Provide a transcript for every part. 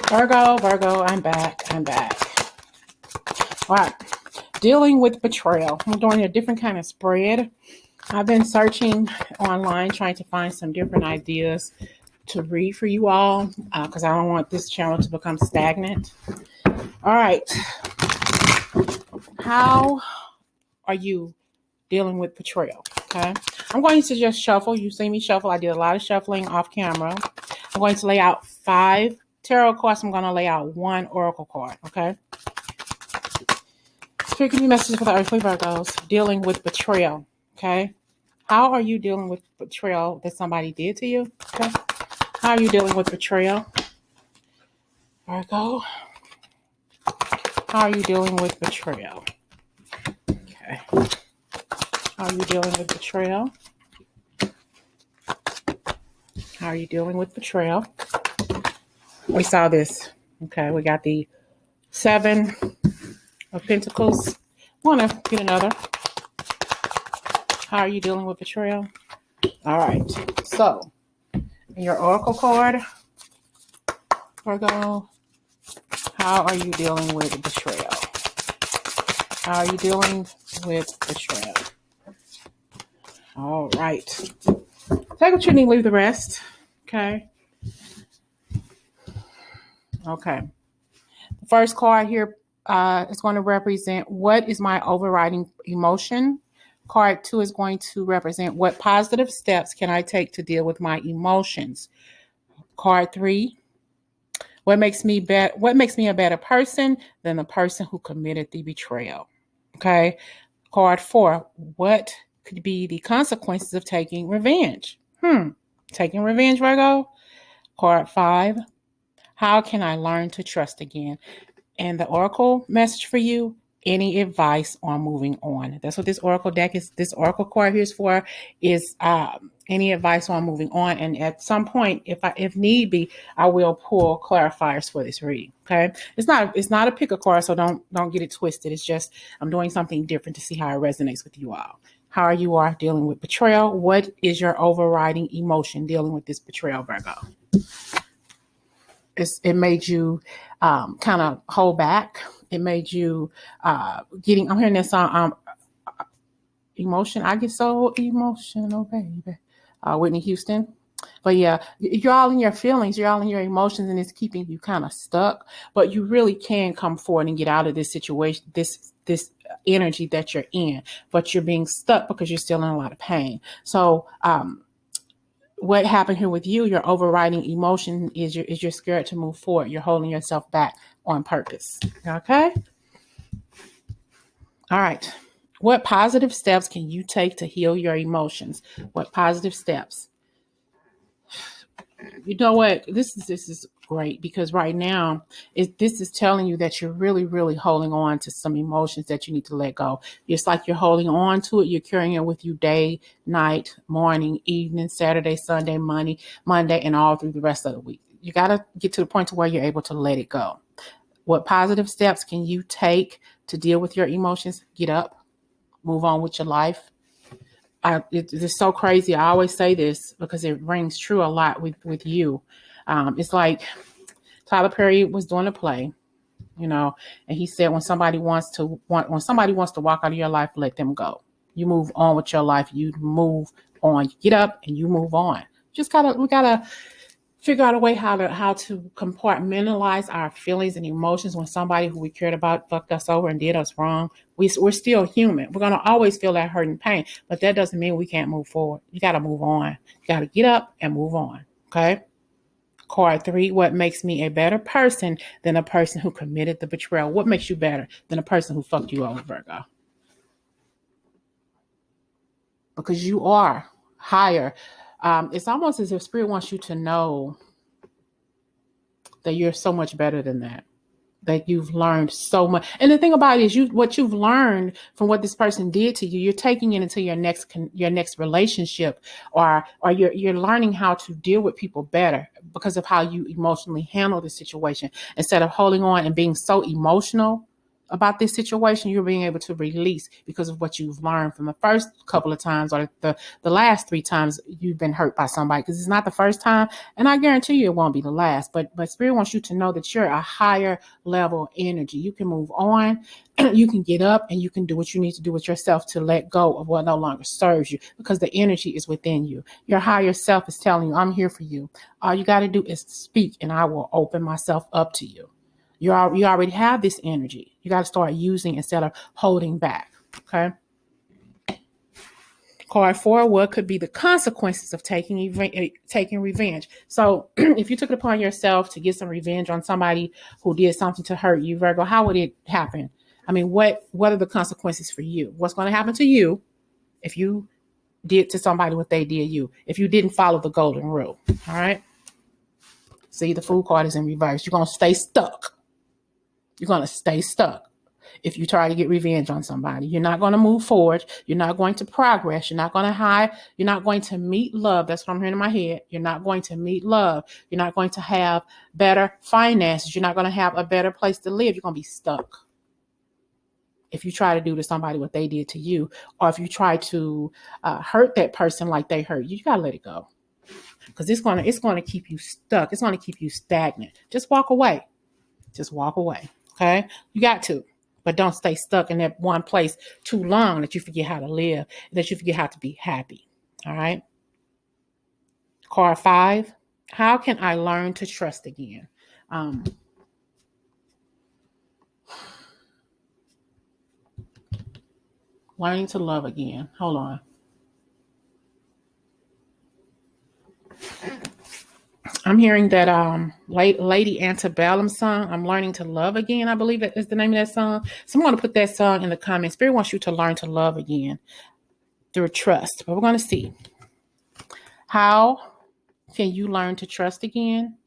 Virgo, I'm back. All right. Dealing with betrayal. I'm doing a different kind of spread. I've been searching online, trying to find some different ideas to read for you all, because I don't want this channel to become stagnant. All right. How are you dealing with betrayal? Okay. I'm going to just shuffle. You see me shuffle. I did a lot of shuffling off camera. I'm going to lay out 5 tarot cards. I'm going to lay out 1 oracle card. Okay. Spirit, give me messages for the earthly Virgos dealing with betrayal. Okay. How are you dealing with betrayal that somebody did to you? Okay. How are you dealing with betrayal? Virgo. How are you dealing with betrayal? Okay. How are you dealing with betrayal? How are you dealing with betrayal? We saw this. Okay, we got the 7 of Pentacles. Want to get another. How are you dealing with betrayal? All right. So, your oracle card, Virgo. How are you dealing with betrayal? How are you dealing with betrayal? All right. Take what you need, leave the rest. Okay. Okay. The first card here is going to represent what is my overriding emotion. Card 2 is going to represent what positive steps can I take to deal with my emotions. Card 3, what makes me a better person than the person who committed the betrayal. Okay. Card 4, what could be the consequences of taking revenge? Taking revenge, Virgo. Card 5, how can I learn to trust again? And the oracle message for you, any advice on moving on? That's what this oracle deck is. This oracle card here is for, is any advice on moving on. And at some point, if need be, I will pull clarifiers for this reading. Okay, it's not a pick a card, so don't get it twisted. It's just I'm doing something different to see how it resonates with you all. How are you dealing with betrayal? What is your overriding emotion dealing with this betrayal, Virgo? It made you kind of hold back. It made you I'm hearing this song, emotion. I get so emotional, baby. Whitney Houston. But yeah, you're all in your feelings, you're all in your emotions, and it's keeping you kind of stuck. But you really can come forward and get out of this situation, this energy that you're in. But you're being stuck because you're still in a lot of pain. So what happened here with you, your overriding emotion is you're scared to move forward. You're holding yourself back on purpose. Okay? All right. What positive steps can you take to heal your emotions? What positive steps? You know what? This is great, because right now this is telling you that you're really, really holding on to some emotions that you need to let go. It's like you're holding on to it. You're carrying it with you day, night, morning, evening, Saturday, Sunday, Monday, and all through the rest of the week. You got to get to the point to where you're able to let it go. What positive steps can you take to deal with your emotions? Get up, move on with your life. It's so crazy. I always say this because it rings true a lot with you. It's like Tyler Perry was doing a play, and he said, when somebody wants to walk out of your life, let them go. You move on with your life. You move on. You get up and you move on. We gotta figure out a way how to compartmentalize our feelings and emotions when somebody who we cared about fucked us over and did us wrong. We're still human. We're going to always feel that hurt and pain, but that doesn't mean we can't move forward. You got to move on. You got to get up and move on. Okay. Card 3, what makes me a better person than a person who committed the betrayal? What makes you better than a person who fucked you over, Virgo? Because you are higher. It's almost as if Spirit wants you to know that you're so much better than that you've learned so much. And the thing about it is what you've learned from what this person did to you, you're taking it into your next relationship, or you're learning how to deal with people better because of how you emotionally handle the situation. Instead of holding on and being so emotional, about this situation, you're being able to release because of what you've learned from the first couple of times or the last 3 times you've been hurt by somebody, because it's not the first time, and I guarantee you it won't be the last. But Spirit wants you to know that you're a higher level energy. You can move on, you can get up, and you can do what you need to do with yourself to let go of what no longer serves you, because the energy is within you. Your higher self is telling you, I'm here for you. All you got to do is speak, and I will open myself up to you. You already have this energy. You got to start using instead of holding back. Okay. Card 4, what could be the consequences of taking revenge? So if you took it upon yourself to get some revenge on somebody who did something to hurt you, Virgo, how would it happen? I mean, what are the consequences for you? What's going to happen to you if you did to somebody what they did you, if you didn't follow the golden rule? All right. See, the Fool card is in reverse. You're going to stay stuck. You're going to stay stuck if you try to get revenge on somebody. You're not going to move forward. You're not going to progress. You're not going to hide. You're not going to meet love. That's what I'm hearing in my head. You're not going to meet love. You're not going to have better finances. You're not going to have a better place to live. You're going to be stuck if you try to do to somebody what they did to you, or if you try to hurt that person like they hurt you. You got to let it go, because it's going to keep you stuck. It's going to keep you stagnant. Just walk away. Just walk away. Okay, you got to, but don't stay stuck in that one place too long that you forget how to live, that you forget how to be happy. All right. Card 5. How can I learn to trust again? Learning to love again. Hold on. I'm hearing that Lady Antebellum song, I'm Learning to Love Again. I believe that is the name of that song. So I'm going to put that song in the comments. Spirit wants you to learn to love again through trust. But we're going to see. How can you learn to trust again?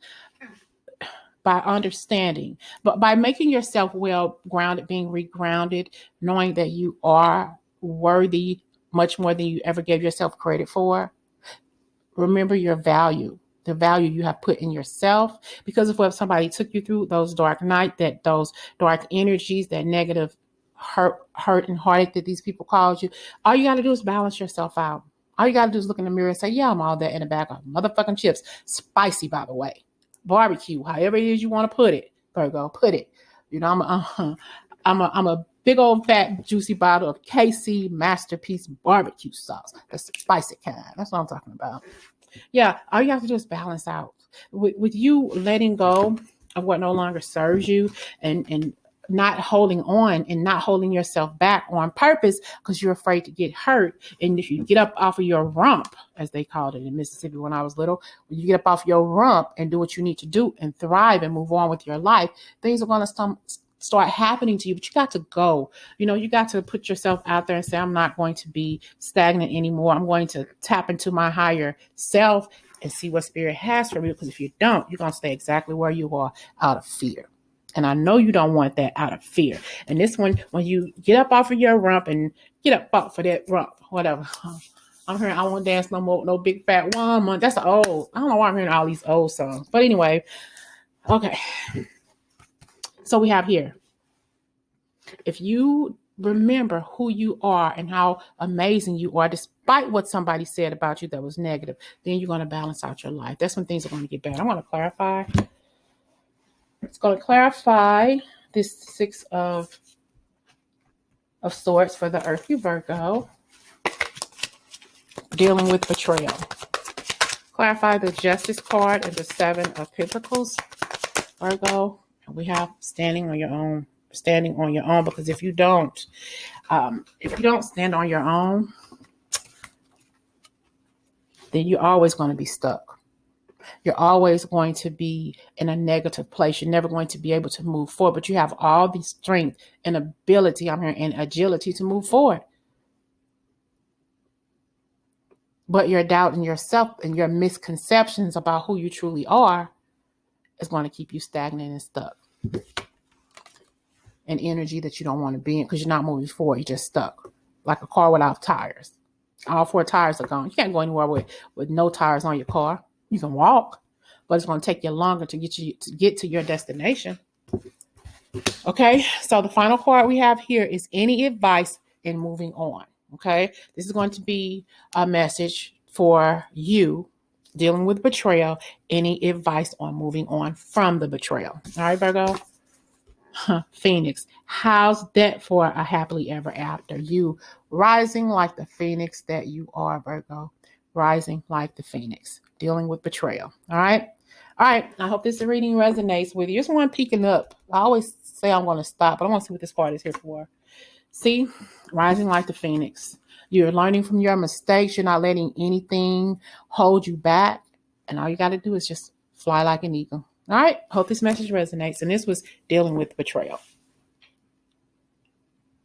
By understanding, but by making yourself well grounded, being regrounded, knowing that you are worthy much more than you ever gave yourself credit for. Remember your value, the value you have put in yourself, because of what somebody took you through, those dark nights, those dark energies, that negative hurt and heartache that these people caused you. All you got to do is balance yourself out. All you got to do is look in the mirror and say, yeah, I'm all that in a bag of motherfucking chips. Spicy, by the way. Barbecue, however it is you want to put it, Virgo, put it. You know, I'm a big old fat juicy bottle of KC Masterpiece barbecue sauce. That's the spicy kind. That's what I'm talking about. Yeah, all you have to do is balance out. With you letting go of what no longer serves you, and not holding on and not holding yourself back on purpose because you're afraid to get hurt. And if you get up off of your rump, as they called it in Mississippi when I was little, when you get up off your rump and do what you need to do and thrive and move on with your life, things are going to start happening to you. But you got to go. You know, you got to put yourself out there and say, I'm not going to be stagnant anymore. I'm going to tap into my higher self and see what Spirit has for me. Because if you don't, you're going to stay exactly where you are out of fear. And I know you don't want that out of fear. And this one, when you get up off of your rump and get up off of that rump, whatever. I'm hearing, I won't dance no more, no big fat woman. That's old. I don't know why I'm hearing all these old songs. But anyway, okay. So we have here, if you remember who you are and how amazing you are, despite what somebody said about you that was negative, then you're going to balance out your life. That's when things are going to get better. I want to clarify. It's going to clarify this 6 of Swords for the Earthly Virgo, dealing with betrayal. Clarify the Justice card and the 7 of Pentacles, Virgo. And we have standing on your own, because if you don't stand on your own, then you're always going to be stuck. You're always going to be in a negative place. You're never going to be able to move forward, but you have all the strength and ability, and agility to move forward. But your doubt in yourself and your misconceptions about who you truly are is going to keep you stagnant and stuck. An energy that you don't want to be in because you're not moving forward. You're just stuck, like a car without tires. All 4 tires are gone. You can't go anywhere with no tires on your car. You can walk, but it's going to take you longer to get to your destination. Okay, so the final card we have here is any advice in moving on. Okay, this is going to be a message for you dealing with betrayal. Any advice on moving on from the betrayal? All right, Virgo. Phoenix. How's that for a happily ever after? You rising like the phoenix that you are, Virgo. Rising like the phoenix. Dealing with betrayal. All right. All right. I hope this reading resonates with you. Just one peeking up. I always say I'm going to stop, but I want to see what this card is here for. See, rising like the phoenix. You're learning from your mistakes. You're not letting anything hold you back. And all you got to do is just fly like an eagle. All right. Hope this message resonates. And this was dealing with betrayal.